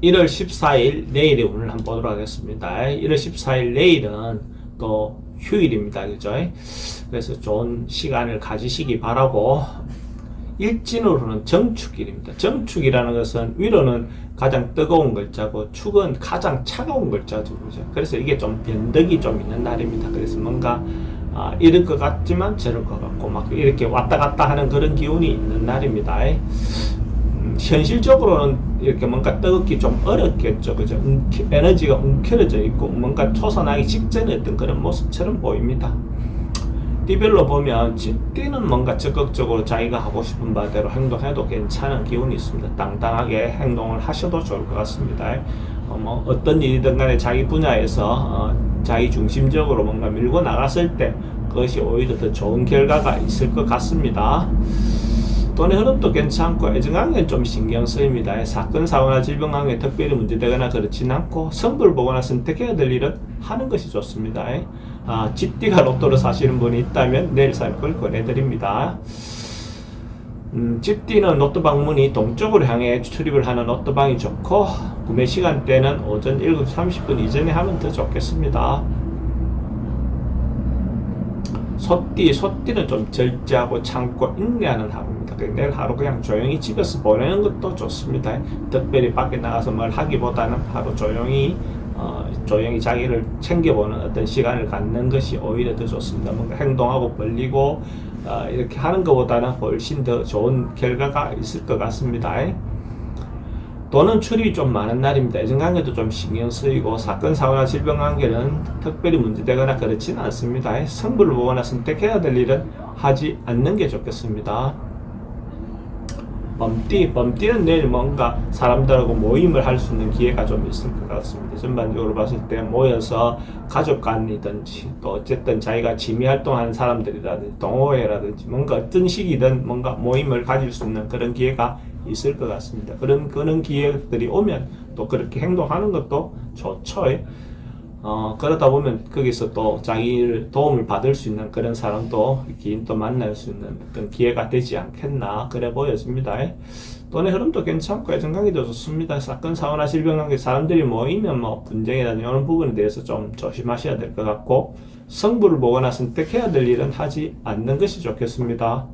1월 14일 내일의 운을 한번 보도록 하겠습니다. 1월 14일 내일은 또 휴일입니다. 그죠? 그래서 좋은 시간을 가지시기 바라고, 일진으로는 정축일입니다. 정축이라는 것은 위로는 가장 뜨거운 글자고 축은 가장 차가운 글자죠. 그죠? 그래서 이게 좀 변덕이 좀 있는 날입니다. 그래서 뭔가 이럴 것 같지만 저럴 것 같고 막 이렇게 왔다 갔다 하는 그런 기운이 있는 날입니다. 현실적으로는 이렇게 뭔가 뜨겁기 좀 어렵겠죠. 그죠? 에너지가 움켜져 있고 뭔가 초선하기 직전의 어떤 그런 모습처럼 보입니다. 띠별로 보면 띠는 뭔가 적극적으로 자기가 하고 싶은 바대로 행동해도 괜찮은 기운이 있습니다. 당당하게 행동을 하셔도 좋을 것 같습니다. 어떤 일이든 간에 자기 분야에서 자기 중심적으로 뭔가 밀고 나갔을 때 그것이 오히려 더 좋은 결과가 있을 것 같습니다. 돈의 흐름도 괜찮고 애정관계는 좀 신경 쓰입니다. 사건, 사고나 질병 관계 특별히 문제되거나 그렇진 않고 성불 보거나 선택해야 될 일은 하는 것이 좋습니다. 쥐띠가 로또를 사시는 분이 있다면 내일 살 걸 권해드립니다. 쥐띠는 로또 방문이 동쪽으로 향해 출입을 하는 로또방이 좋고 구매 시간대는 오전 7시 30분 이전에 하면 더 좋겠습니다. 소띠는 좀 절제하고 참고 인내하는 하루입니다. 내일 하루 그냥 조용히 집에서 보내는 것도 좋습니다. 특별히 밖에 나가서 뭘 하기보다는 하루 조용히 자기를 챙겨보는 어떤 시간을 갖는 것이 오히려 더 좋습니다. 뭔가 행동하고 벌리고 이렇게 하는 것보다는 훨씬 더 좋은 결과가 있을 것 같습니다. 돈은 출입이 좀 많은 날입니다. 애정관계도 좀 신경 쓰이고 사건, 사고나 질병 관계는 특별히 문제되거나 그렇지는 않습니다. 성불을 보거나 선택해야 될 일은 하지 않는 게 좋겠습니다. 범띠는 내일 뭔가 사람들하고 모임을 할 수 있는 기회가 좀 있을 것 같습니다. 전반적으로 봤을 때 모여서 가족 간이든지 또 어쨌든 자기가 취미 활동하는 사람들이라든지 동호회라든지 뭔가 어떤 식이든 뭔가 모임을 가질 수 있는 그런 기회가 있을 것 같습니다. 그런 기회들이 오면 또 그렇게 행동하는 것도 좋죠. 그러다 보면 거기서 또 자기를 도움을 받을 수 있는 그런 사람도 기인 또 만날 수 있는 어떤 기회가 되지 않겠나 그래 보여집니다. 돈의 흐름도 괜찮고 애정관계도 좋습니다. 사건, 사고나 질병관계 사람들이 모이면 분쟁이라든지 이런 부분에 대해서 좀 조심하셔야 될 것 같고 성부를 보거나 선택해야 될 일은 하지 않는 것이 좋겠습니다.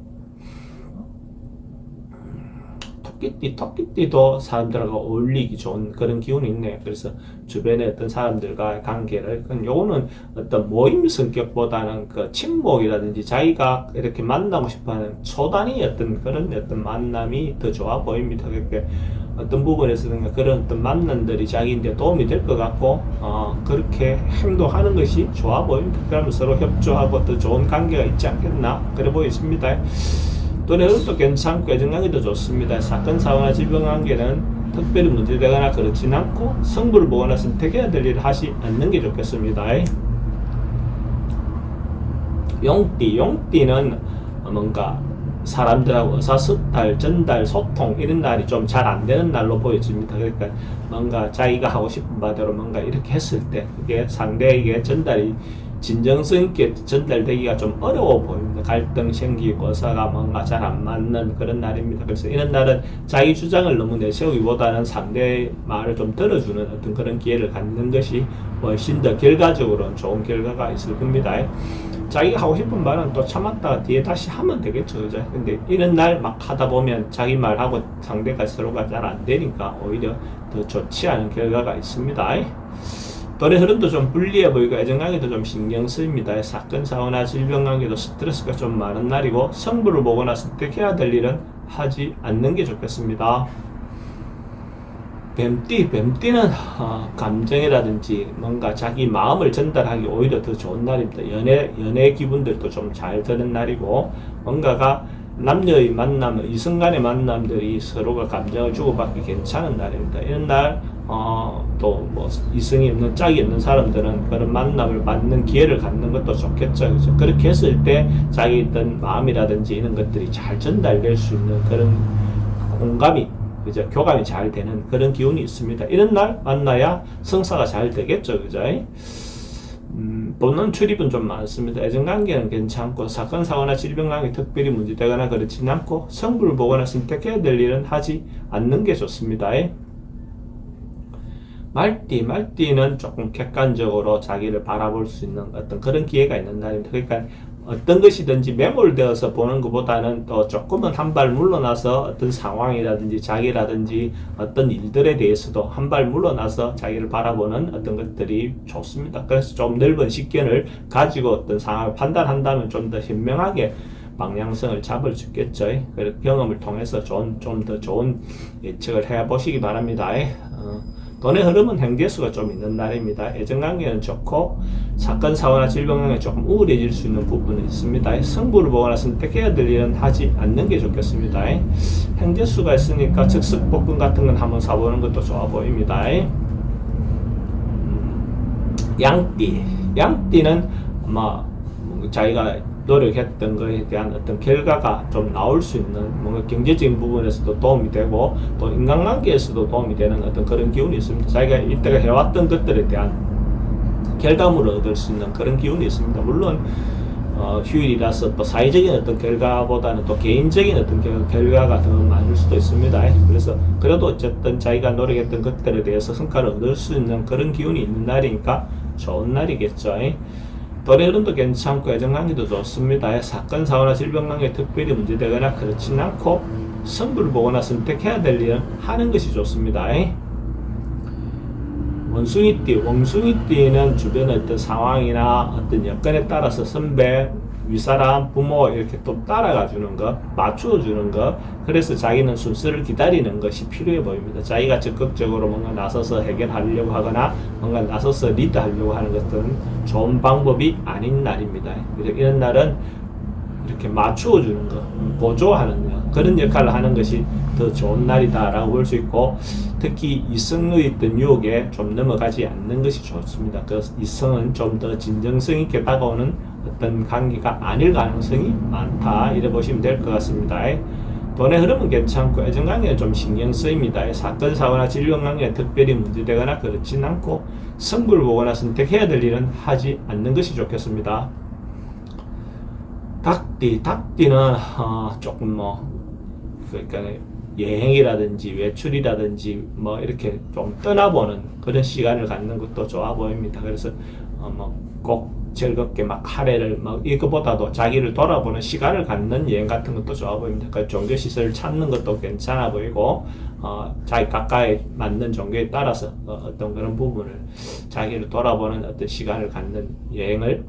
토끼띠도 사람들하고 어울리기 좋은 그런 기운이 있네요. 그래서 주변의 어떤 사람들과 관계를, 요거는 어떤 모임 성격보다는 그 친목이라든지 자기가 이렇게 만나고 싶어하는 초단위 어떤 그런 어떤 만남이 더 좋아 보입니다. 그러니까 어떤 부분에서는 그런 어떤 만남들이 자기인데 도움이 될 것 같고, 그렇게 행동하는 것이 좋아 보입니다. 그러면 서로 협조하고 더 좋은 관계가 있지 않겠나? 그래 보입니다. 돈의 흐름도 괜찮고 애정관계도 좋습니다. 사건, 사고나 질병 관계는 특별히 문제되거나 그렇진 않고 성부를 보거나 선택해야 될 일을 하지 않는 게 좋겠습니다. 용띠는 뭔가 사람들하고 의사소통, 전달, 소통 이런 날이 좀 잘 안 되는 날로 보여집니다. 그러니까 뭔가 자기가 하고 싶은 바대로 뭔가 이렇게 했을 때 그게 상대에게 전달이 진정성 있게 전달되기가 좀 어려워 보입니다. 갈등 생기고 의사가 뭔가 잘 안 맞는 그런 날입니다. 그래서 이런 날은 자기 주장을 너무 내세우기보다는 상대의 말을 좀 들어주는 어떤 그런 기회를 갖는 것이 훨씬 더 결과적으로는 좋은 결과가 있을 겁니다. 자기가 하고 싶은 말은 또 참았다가 뒤에 다시 하면 되겠죠. 그죠? 근데 이런 날 막 하다 보면 자기 말하고 상대가 서로가 잘 안 되니까 오히려 더 좋지 않은 결과가 있습니다. 돈의 흐름도 좀 불리해 보이고 애정관계도 좀 신경 쓰입니다. 사건, 사고나 질병 관계도 스트레스가 좀 많은 날이고 성부를 보거나 선택해야 될 일은 하지 않는 게 좋겠습니다. 뱀띠는 감정이라든지 뭔가 자기 마음을 전달하기 오히려 더 좋은 날입니다. 연애 기분들도 좀 잘 드는 날이고 뭔가가 남녀의 만남, 이성 간의 만남들이 서로가 감정을 주고받기 괜찮은 날입니다. 이런 날 또 이성이 없는 짝이 없는 사람들은 그런 만남을 받는 기회를 갖는 것도 좋겠죠. 그렇죠? 그렇게 했을 때 자기 있던 마음이라든지 이런 것들이 잘 전달될 수 있는 그런 공감이, 그죠? 교감이 잘 되는 그런 기운이 있습니다. 이런 날 만나야 성사가 잘 되겠죠. 그죠? 본론 출입은 좀 많습니다. 애정관계는 괜찮고 사건, 사고나 질병관계 특별히 문제되거나 그렇진 않고 성부를 보거나 선택해야 될 일은 하지 않는 게 좋습니다. 말띠는 조금 객관적으로 자기를 바라볼 수 있는 어떤 그런 기회가 있는 날입니다. 그러니까 어떤 것이든지 매몰되어서 보는 것보다는 또 조금은 한 발 물러나서 어떤 상황이라든지 자기라든지 어떤 일들에 대해서도 한 발 물러나서 자기를 바라보는 어떤 것들이 좋습니다. 그래서 좀 넓은 식견을 가지고 어떤 상황을 판단한다면 좀 더 현명하게 방향성을 잡을 수 있겠죠. 그래서 경험을 통해서 좀 더 좋은 예측을 해보시기 바랍니다. 돈의 흐름은 행재수가 좀 있는 날입니다. 애정관계는 좋고 사건, 사고나 질병 등에 조금 우울해질 수 있는 부분이 있습니다. 승부를 보거나 선택해야 될 일은 하지 않는 게 좋겠습니다. 행재수가 있으니까 즉석볶음 같은 건 한번 사보는 것도 좋아 보입니다. 양띠는 아마 자기가 노력했던 것에 대한 어떤 결과가 좀 나올 수 있는 뭔가 경제적인 부분에서도 도움이 되고 또 인간관계에서도 도움이 되는 어떤 그런 기운이 있습니다. 자기가 이때가 해왔던 것들에 대한 결과물을 얻을 수 있는 그런 기운이 있습니다. 물론 휴일이라서 또 사회적인 어떤 결과보다는 또 개인적인 어떤 결과가 더 많을 수도 있습니다. 그래서 그래도 어쨌든 자기가 노력했던 것들에 대해서 성과를 얻을 수 있는 그런 기운이 있는 날이니까 좋은 날이겠죠. 돈의 흐름도 괜찮고 애정관계도 좋습니다. 사건, 사고나 질병관계 특별히 문제되거나 그렇진 않고 승부를 보거나 선택해야 될 일은 하는 것이 좋습니다. 원숭이띠는 주변의 어떤 상황이나 어떤 여건에 따라서 선배, 윗사람, 부모 이렇게 또 따라가 주는 것, 맞추어 주는 것, 그래서 자기는 순서를 기다리는 것이 필요해 보입니다. 자기가 적극적으로 뭔가 나서서 해결하려고 하거나 뭔가 나서서 리드하려고 하는 것은 좋은 방법이 아닌 날입니다. 그래서 이런 날은 이렇게 맞추어 주는 것, 보조하는 것, 그런 역할을 하는 것이 더 좋은 날이다라고 볼 수 있고, 특히 이성의 어떤 유혹에 좀 넘어가지 않는 것이 좋습니다. 그래서 이성은 좀 더 진정성 있게 다가오는 어떤 관계가 아닐 가능성이 많다, 이래 보시면 될 것 같습니다. 돈의 흐름은 괜찮고 애정관계는 좀 신경 쓰입니다. 사건, 사고나 질병관계는 특별히 문제되거나 그렇진 않고 승부를 보거나 선택해야 될 일은 하지 않는 것이 좋겠습니다. 닭띠는 조금 그러니까 여행이라든지 외출이라든지 이렇게 좀 떠나보는 그런 시간을 갖는 것도 좋아 보입니다. 그래서 꼭 즐겁게 할애를 이거보다도 자기를 돌아보는 시간을 갖는 여행 같은 것도 좋아 보입니다. 그러니까 종교 시설을 찾는 것도 괜찮아 보이고 자기 가까이 맞는 종교에 따라서 어떤 그런 부분을 자기를 돌아보는 어떤 시간을 갖는 여행을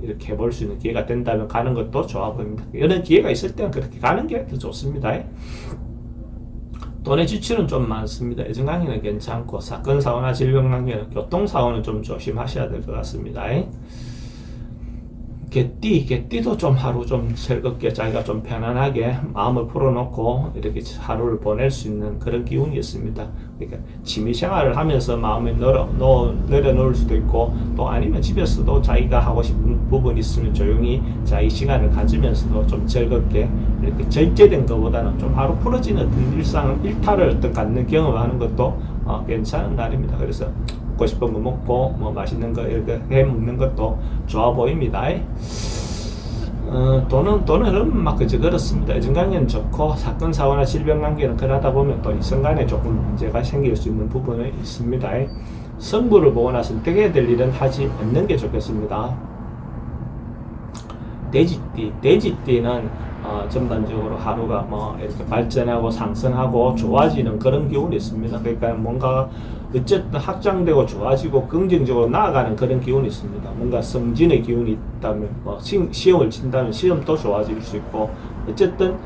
이렇게 해볼 수 있는 기회가 된다면 가는 것도 좋아 보입니다. 이런 기회가 있을 때는 그렇게 가는 게 더 좋습니다. 돈의 지출은 좀 많습니다. 애정관계는 괜찮고 사건, 사고나 질병관계는 교통사고는 좀 조심하셔야 될 것 같습니다. 개띠도 좀 하루 좀 즐겁게 자기가 좀 편안하게 마음을 풀어놓고 이렇게 하루를 보낼 수 있는 그런 기운이 있습니다. 그러니까 취미생활을 하면서 마음을 내려놓을 수도 있고 또 아니면 집에서도 자기가 하고 싶은 부분이 있으면 조용히 자기 시간을 가지면서도 좀 즐겁게 이렇게 절제된 것보다는 좀 하루 풀어지는 어떤 일탈을 어떤 갖는 경험을 하는 것도 괜찮은 날입니다. 그래서 먹고 싶은 거 먹고 맛있는 거 이렇게 해 먹는 것도 좋아 보입니다. 돈은 그렇습니다. 애정관계는 좋고 사건, 사고나 질병관계는 그러다 보면 또 이성간에 조금 문제가 생길 수 있는 부분이 있습니다. 승부를 보거나 선택해야 될 일은 하지 않는 게 좋겠습니다. 돼지띠는 전반적으로 하루가 이렇게 발전하고 상승하고 좋아지는 그런 기운이 있습니다. 그러니까 뭔가 어쨌든 확장되고 좋아지고 긍정적으로 나아가는 그런 기운이 있습니다. 뭔가 성진의 기운이 있다면 시험을 친다면 시험도 좋아질 수 있고 어쨌든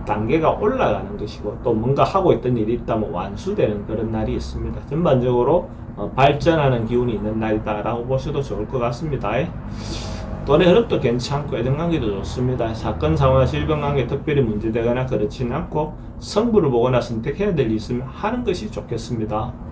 단계가 올라가는 것이고 또 뭔가 하고 있던 일이 있다면 완수되는 그런 날이 있습니다. 전반적으로 발전하는 기운이 있는 날이다라고 보셔도 좋을 것 같습니다. 돈의 흐름도 괜찮고 애정관계도 좋습니다. 사건, 사고나 질병관계 특별히 문제되거나 그렇지는 않고 승부를 보거나 선택해야 될 일이 있으면 하는 것이 좋겠습니다.